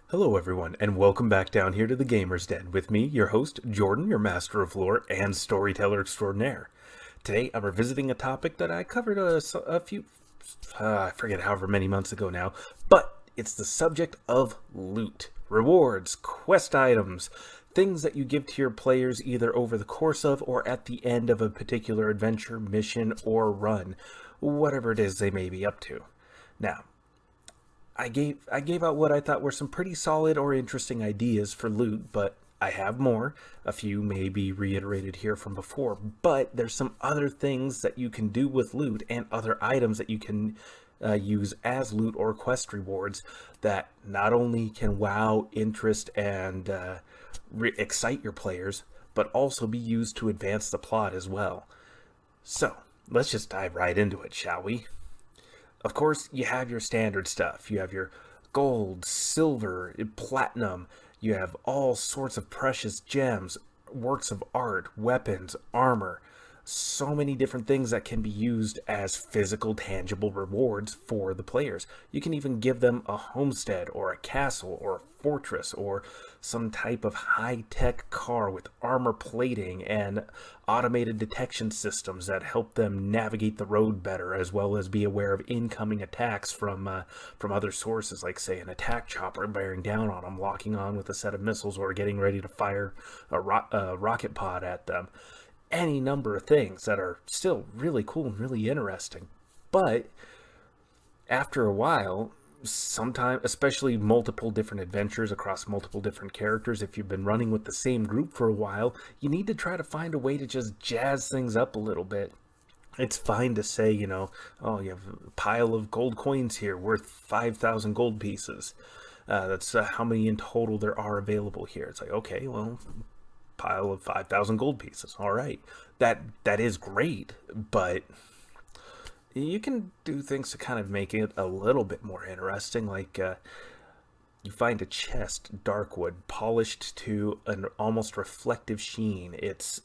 Hello, everyone, and welcome back down here to the Gamer's Den with me, your host, Jordan, your master of lore and storyteller extraordinaire. Today, I'm revisiting a topic that I covered a few, I forget however many months ago now, but it's the subject of loot, rewards, quest items, things that you give to your players either over the course of or at the end of a particular adventure, mission, or run, whatever it is they may be up to. Now, I gave out what I thought were some pretty solid or interesting ideas for loot, but I have more. A few may be reiterated here from before, but there's some other things that you can do with loot and other items that you can use as loot or quest rewards that not only can wow, interest, and excite your players, but also be used to advance the plot as well. So, let's just dive right into it, shall we? Of course, you have your standard stuff. You have your gold, silver, platinum. You have all sorts of precious gems, works of art, weapons, armor. So many different things that can be used as physical, tangible rewards for the players. You can even give them a homestead or a castle or a fortress or some type of high-tech car with armor plating and automated detection systems that help them navigate the road better, as well as be aware of incoming attacks from other sources, like say an attack chopper bearing down on them, locking on with a set of missiles, or getting ready to fire a rocket pod at them. Any number of things that are still really cool and really interesting, but after a while, sometimes, especially multiple different adventures across multiple different characters, if you've been running with the same group for a while, you need to try to find a way to just jazz things up a little bit. It's fine to say, oh, you have a pile of gold coins here worth 5,000 gold pieces. That's how many in total there are available here. It's like, okay, well, pile of 5,000 gold pieces. All right. That is great, but you can do things to kind of make it a little bit more interesting, like you find a chest, dark wood, polished to an almost reflective sheen. Its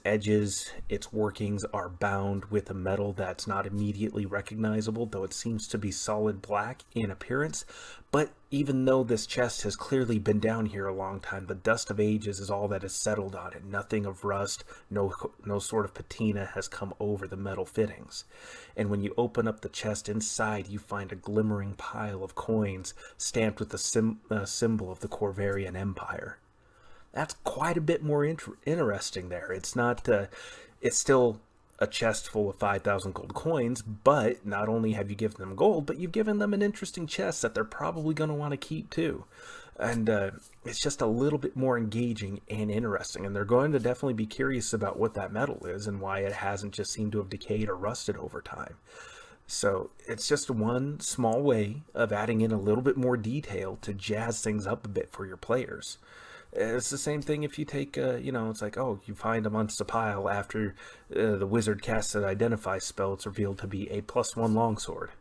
edges, its workings are bound with a metal that's not immediately recognizable, though it seems to be solid black in appearance. But even though this chest has clearly been down here a long time, the dust of ages is all that has settled on it. Nothing of rust, no sort of patina has come over the metal fittings. And when you open up the chest inside, you find a glimmering pile of coins stamped with the symbol of the Corvarian Empire. That's quite a bit more interesting there. It's not, it's still a chest full of 5,000 gold coins, but not only have you given them gold, but you've given them an interesting chest that they're probably going to want to keep too. And it's just a little bit more engaging and interesting. And they're going to definitely be curious about what that metal is and why it hasn't just seemed to have decayed or rusted over time. So it's just one small way of adding in a little bit more detail to jazz things up a bit for your players. It's the same thing if you take, it's like, oh, you find amongst a pile after the wizard casts an identify spell, it's revealed to be a +1 longsword.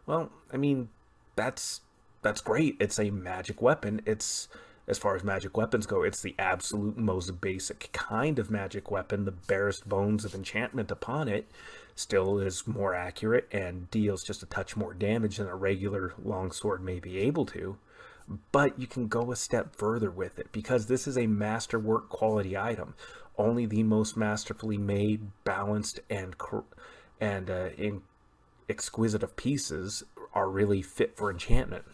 Well, I mean, that's that's great. It's a magic weapon. It's as far as magic weapons go, it's the absolute most basic kind of magic weapon. The barest bones of enchantment upon it still is more accurate and deals just a touch more damage than a regular longsword may be able to. But you can go a step further with it because this is a masterwork quality item. Only the most masterfully made, balanced, and exquisite of pieces are really fit for enchantment.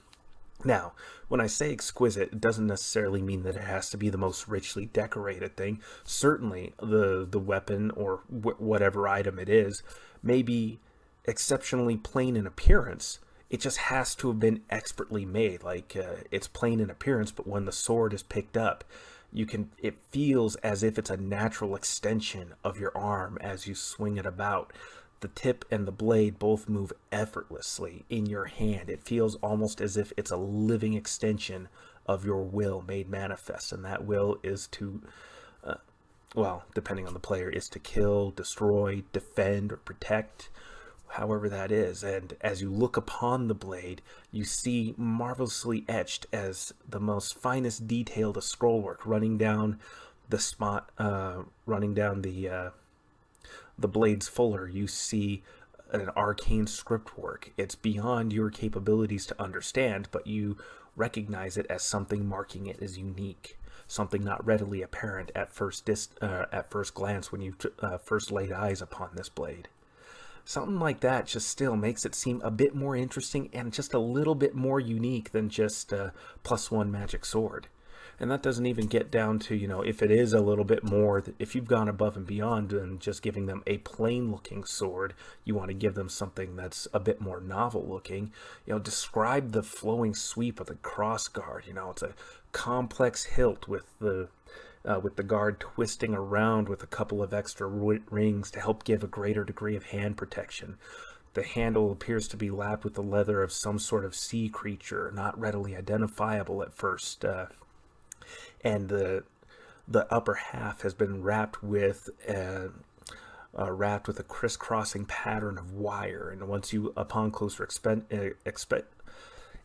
Now, when I say exquisite, it doesn't necessarily mean that it has to be the most richly decorated thing. Certainly, the weapon or whatever item it is may be exceptionally plain in appearance. It just has to have been expertly made. Like it's plain in appearance, but when the sword is picked up, it feels as if it's a natural extension of your arm as you swing it about. The tip and the blade both move effortlessly in your hand. It feels almost as if it's a living extension of your will made manifest, and that will is to, well, depending on the player, is to kill, destroy, defend, or protect, however that is. And as you look upon the blade, you see marvelously etched as the most finest detail the scrollwork running down the spot, running down the blade's fuller. You see an arcane script work. It's beyond your capabilities to understand, but you recognize it as something marking it as unique, something not readily apparent at first glance when you first laid eyes upon this blade. Something like that just still makes it seem a bit more interesting and just a little bit more unique than just a +1 magic sword. And that doesn't even get down to, if it is a little bit more, if you've gone above and beyond than just giving them a plain looking sword, you want to give them something that's a bit more novel looking. Describe the flowing sweep of the cross guard. It's a complex hilt with the guard twisting around with a couple of extra rings to help give a greater degree of hand protection. The handle appears to be lapped with the leather of some sort of sea creature, not readily identifiable at first. And the upper half has been wrapped with a crisscrossing pattern of wire. And upon closer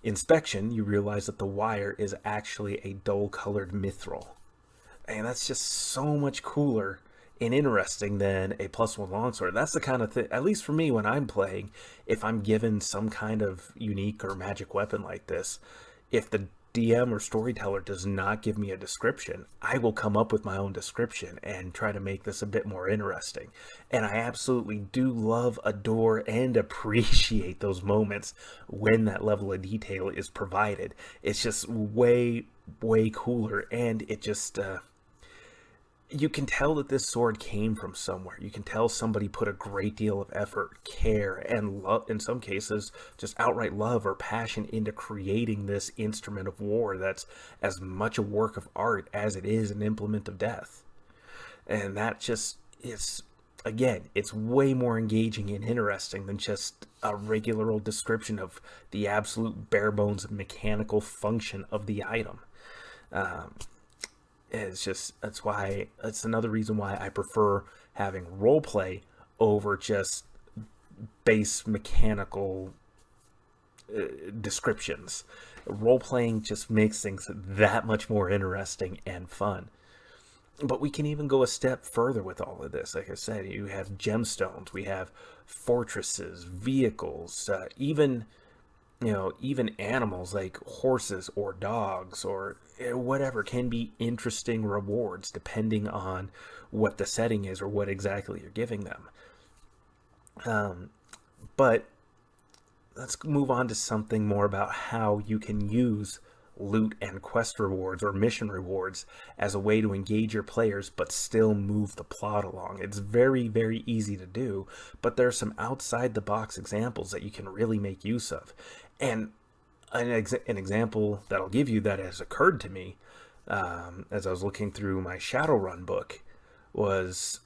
inspection, you realize that the wire is actually a dull-colored mithril. And that's just so much cooler and interesting than a +1 longsword. That's the kind of thing, at least for me when I'm playing, if I'm given some kind of unique or magic weapon like this, if the DM or storyteller does not give me a description, I will come up with my own description and try to make this a bit more interesting. And I absolutely do love, adore, and appreciate those moments when that level of detail is provided. It's just way, way cooler, and it just... you can tell that this sword came from somewhere. You can tell somebody put a great deal of effort, care, and love, in some cases, just outright love or passion into creating this instrument of war that's as much a work of art as it is an implement of death. And that just is, again, it's way more engaging and interesting than just a regular old description of the absolute bare bones mechanical function of the item. That's another reason why I prefer having roleplay over just base mechanical descriptions. Role-playing just makes things that much more interesting and fun. But we can even go a step further with all of this. Like I said, you have gemstones, we have fortresses, vehicles, even animals like horses or dogs or whatever can be interesting rewards depending on what the setting is or what exactly you're giving them. But let's move on to something more about how you can use loot and quest rewards or mission rewards as a way to engage your players but still move the plot along. It's very, very easy to do, but there are some outside the box examples that you can really make use of. And an example that I'll give you that has occurred to me as I was looking through my Shadowrun book was,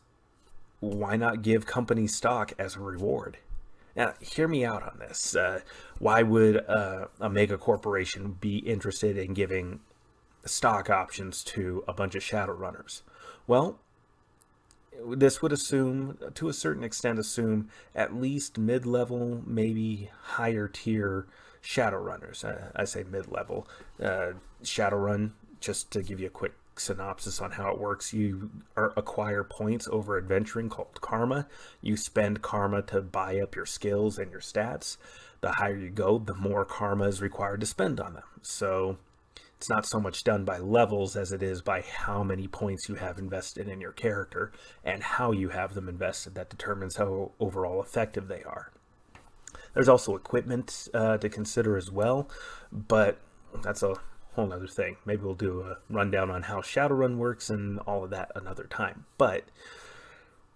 why not give company stock as a reward? Now, hear me out on this. Why would a mega corporation be interested in giving stock options to a bunch of Shadowrunners? Well, this would assume, to a certain extent, at least mid-level, maybe higher tier Shadowrunners. I say mid-level. Shadowrun, just to give you a quick synopsis on how it works, you acquire points over adventuring called karma. You spend karma to buy up your skills and your stats. The higher you go, the more karma is required to spend on them. So it's not so much done by levels as it is by how many points you have invested in your character and how you have them invested. That determines how overall effective they are. There's also equipment to consider as well, but that's a whole nother thing. Maybe we'll do a rundown on how Shadowrun works and all of that another time. But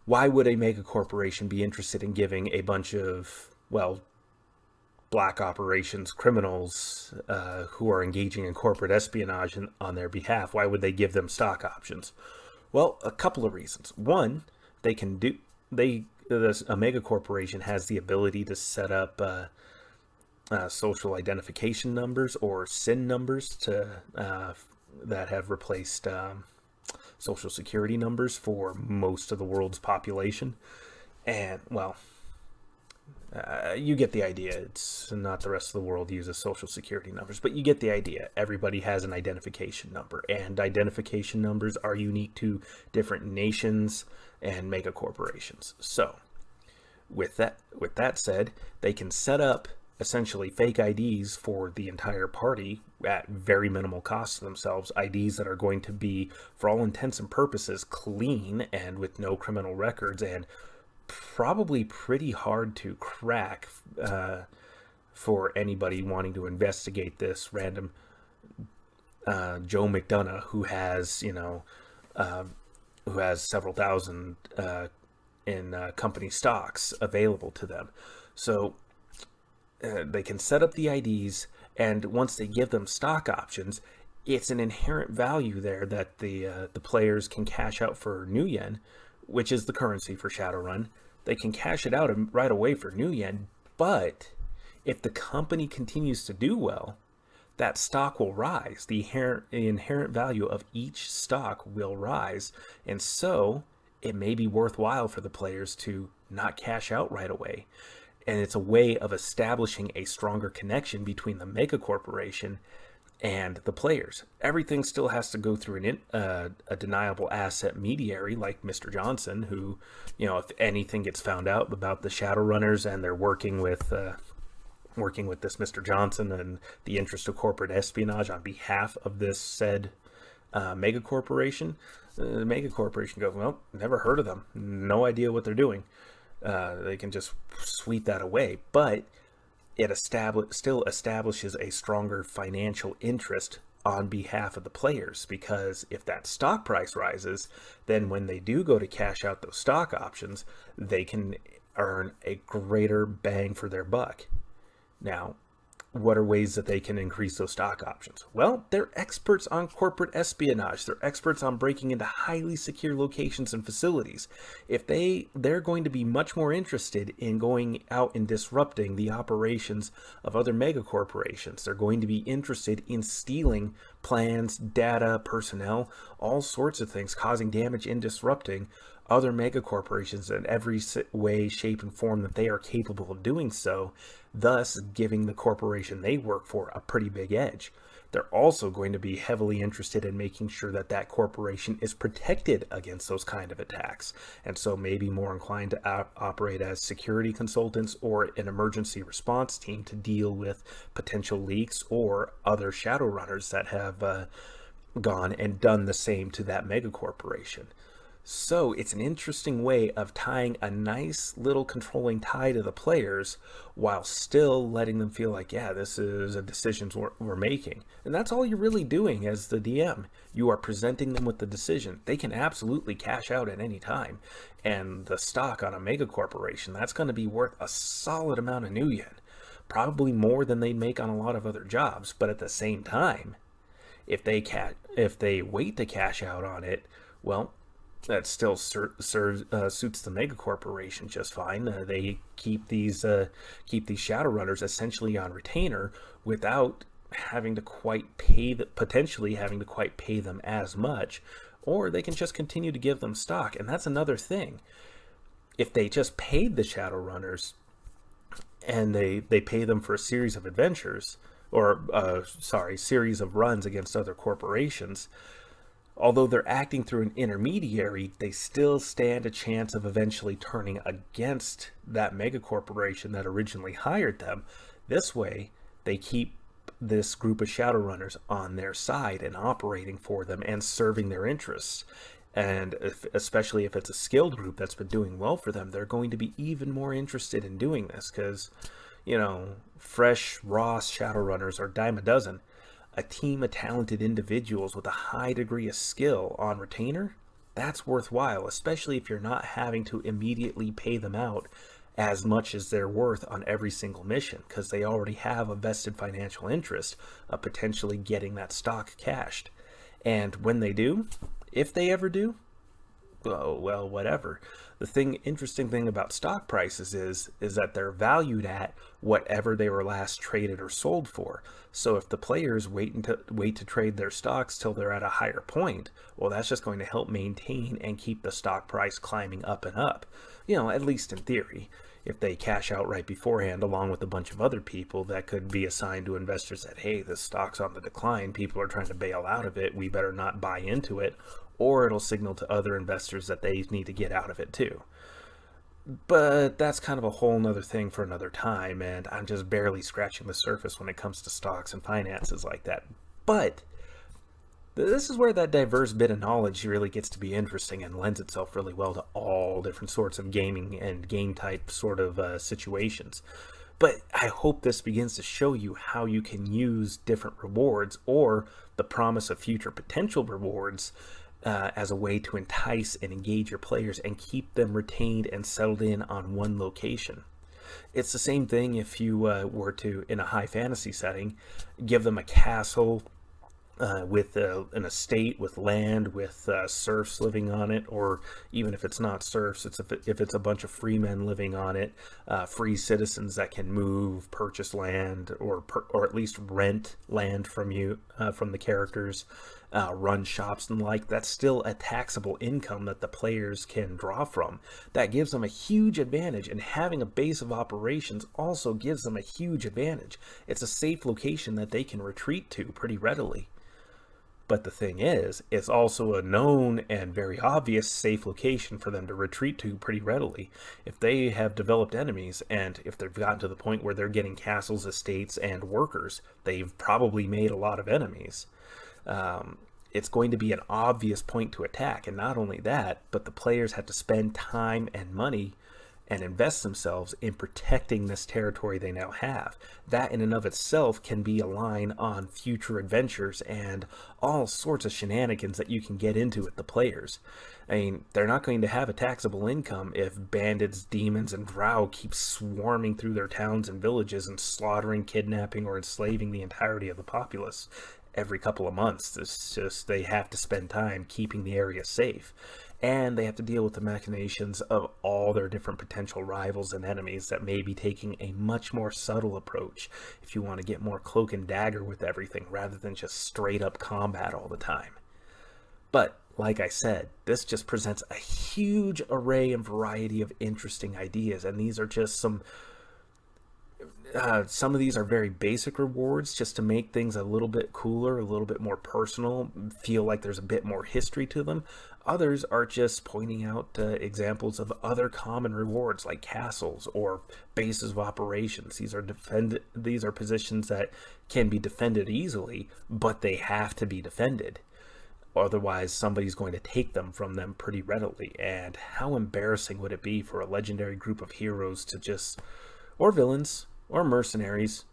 why would a mega corporation be interested in giving a bunch of, black operations criminals who are engaging in corporate espionage on their behalf? Why would they give them stock options? Well, a couple of reasons. One, a mega corporation has the ability to set up social identification numbers or SIN numbers that have replaced social security numbers for most of the world's population. And, you get the idea. It's not the rest of the world uses social security numbers, but you get the idea. Everybody has an identification number, and identification numbers are unique to different nations and mega corporations. So With that said, they can set up essentially fake IDs for the entire party at very minimal cost to themselves, IDs that are going to be, for all intents and purposes, clean and with no criminal records, and probably pretty hard to crack for anybody wanting to investigate this random Joe McDonough who has several thousand in company stocks available to them. So they can set up the IDs, and once they give them stock options, it's an inherent value there that the players can cash out for new yen, which is the currency for Shadowrun. They can cash it out right away for new yen, but if the company continues to do well, that stock will rise. The inherent value of each stock will rise, and so it may be worthwhile for the players to not cash out right away. And it's a way of establishing a stronger connection between the mega corporation and the players. Everything still has to go through a deniable asset mediary like Mr. Johnson, who, if anything gets found out about the Shadowrunners and they're working with this Mr. Johnson and the interest of corporate espionage on behalf of this said mega corporation, the mega corporation goes, well, never heard of them, no idea what they're doing. They can just sweep that away, but it still establishes a stronger financial interest on behalf of the players, because if that stock price rises, then when they do go to cash out those stock options, they can earn a greater bang for their buck. Now, what are ways that they can increase those stock options? Well, they're experts on corporate espionage. They're experts on breaking into highly secure locations and facilities. If they're going to be much more interested in going out and disrupting the operations of other mega corporations. They're going to be interested in stealing plans, data, personnel, all sorts of things, causing damage and disrupting other mega corporations in every way, shape, and form that they are capable of doing so, thus giving the corporation they work for a pretty big edge. They're also going to be heavily interested in making sure that that corporation is protected against those kind of attacks, and so maybe more inclined to operate as security consultants or an emergency response team to deal with potential leaks or other Shadowrunners that have gone and done the same to that mega corporation. So it's an interesting way of tying a nice little controlling tie to the players while still letting them feel like, yeah, this is a decision we're making. And that's all you're really doing as the DM. You are presenting them with the decision. They can absolutely cash out at any time. And the stock on a mega corporation, that's going to be worth a solid amount of new yen. Probably more than they make on a lot of other jobs. But at the same time, if they wait to cash out on it, well, that still suits the mega corporation just fine. They keep these Shadowrunners essentially on retainer without having to quite potentially having to quite pay them as much, or they can just continue to give them stock. And that's another thing. If they just paid the Shadowrunners and they pay them for a series of adventures, or series of runs against other corporations, although they're acting through an intermediary, they still stand a chance of eventually turning against that mega corporation that originally hired them. This way, they keep this group of Shadowrunners on their side and operating for them and serving their interests. And especially if it's a skilled group that's been doing well for them, they're going to be even more interested in doing this because, fresh, raw Shadowrunners are dime a dozen. A team of talented individuals with a high degree of skill on retainer, that's worthwhile, especially if you're not having to immediately pay them out as much as they're worth on every single mission, because they already have a vested financial interest of potentially getting that stock cashed. And when they do, if they ever do, well, whatever. The interesting thing about stock prices is that they're valued at whatever they were last traded or sold for. So if the players wait to trade their stocks till they're at a higher point, well, that's just going to help maintain and keep the stock price climbing up and up. At least in theory. If they cash out right beforehand, along with a bunch of other people, that could be a sign to investors that, hey, this stock's on the decline, people are trying to bail out of it, we better not buy into it, or it'll signal to other investors that they need to get out of it too. But that's kind of a whole nother thing for another time, and I'm just barely scratching the surface when it comes to stocks and finances like that. But this is where that diverse bit of knowledge really gets to be interesting and lends itself really well to all different sorts of gaming and game type sort of situations. But I hope this begins to show you how you can use different rewards or the promise of future potential rewards as a way to entice and engage your players and keep them retained and settled in on one location. It's the same thing if you were to, in a high fantasy setting, give them a castle with an estate with land with serfs living on it, or even if it's not serfs, if it's a bunch of free men living on it, free citizens that can move, purchase land, or at least rent land from you, from the characters, run shops and like. That's still a taxable income that the players can draw from. That gives them a huge advantage, and having a base of operations also gives them a huge advantage. It's a safe location that they can retreat to pretty readily. But the thing is, it's also a known and very obvious safe location for them to retreat to pretty readily. If they have developed enemies, and if they've gotten to the point where they're getting castles, estates, and workers, they've probably made a lot of enemies. It's going to be an obvious point to attack, and not only that, but the players have to spend time and money and invest themselves in protecting this territory they now have. That in and of itself can be a line on future adventures and all sorts of shenanigans that you can get into with the players. I mean, they're not going to have a taxable income if bandits, demons, and drow keep swarming through their towns and villages and slaughtering, kidnapping, or enslaving the entirety of the populace every couple of months. It's just they have to spend time keeping the area safe. And they have to deal with the machinations of all their different potential rivals and enemies that may be taking a much more subtle approach if you want to get more cloak and dagger with everything rather than just straight up combat all the time. But like I said, this just presents a huge array and variety of interesting ideas, and these are just some of these are very basic rewards just to make things a little bit cooler, a little bit more personal, feel like there's a bit more history to them. Others are just pointing out examples of other common rewards like castles or bases of operations. These are positions that can be defended easily, but they have to be defended. Otherwise, somebody's going to take them from them pretty readily. And how embarrassing would it be for a legendary group of heroes to just, or villains, or mercenaries,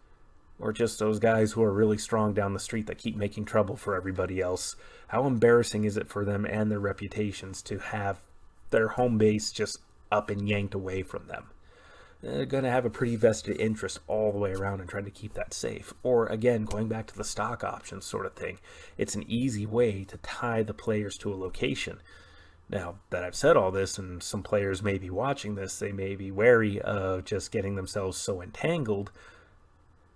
or just those guys who are really strong down the street that keep making trouble for everybody else. How embarrassing is it for them and their reputations to have their home base just up and yanked away from them? They're going to have a pretty vested interest all the way around in trying to keep that safe. Or again, going back to the stock options sort of thing, it's an easy way to tie the players to a location. Now that I've said all this, and some players may be watching this, they may be wary of just getting themselves so entangled,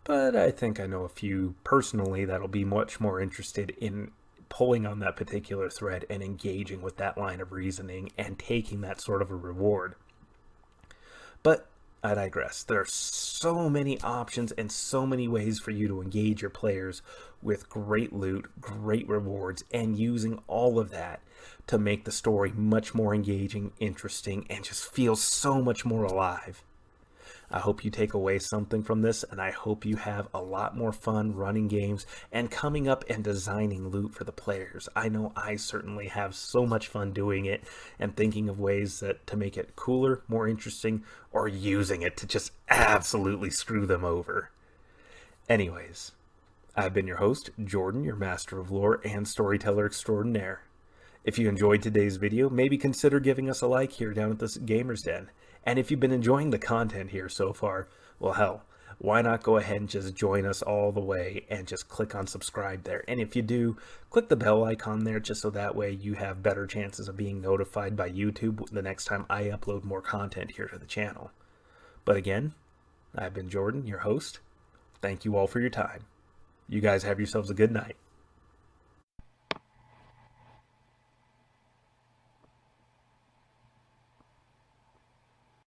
but I think I know a few personally that'll be much more interested in pulling on that particular thread and engaging with that line of reasoning and taking that sort of a reward. But I digress. There are so many options and so many ways for you to engage your players with great loot, great rewards, and using all of that to make the story much more engaging, interesting, and just feel so much more alive. I hope you take away something from this, and I hope you have a lot more fun running games and coming up and designing loot for the players. I know I certainly have so much fun doing it and thinking of ways to make it cooler, more interesting, or using it to just absolutely screw them over. Anyways, I've been your host, Jordan, your master of lore and storyteller extraordinaire. If you enjoyed today's video, maybe consider giving us a like here down at this Gamer's Den. And if you've been enjoying the content here so far, well, hell, why not go ahead and just join us all the way and just click on subscribe there. And if you do, click the bell icon there just so that way you have better chances of being notified by YouTube the next time I upload more content here to the channel. But again, I've been Jordan, your host. Thank you all for your time. You guys have yourselves a good night.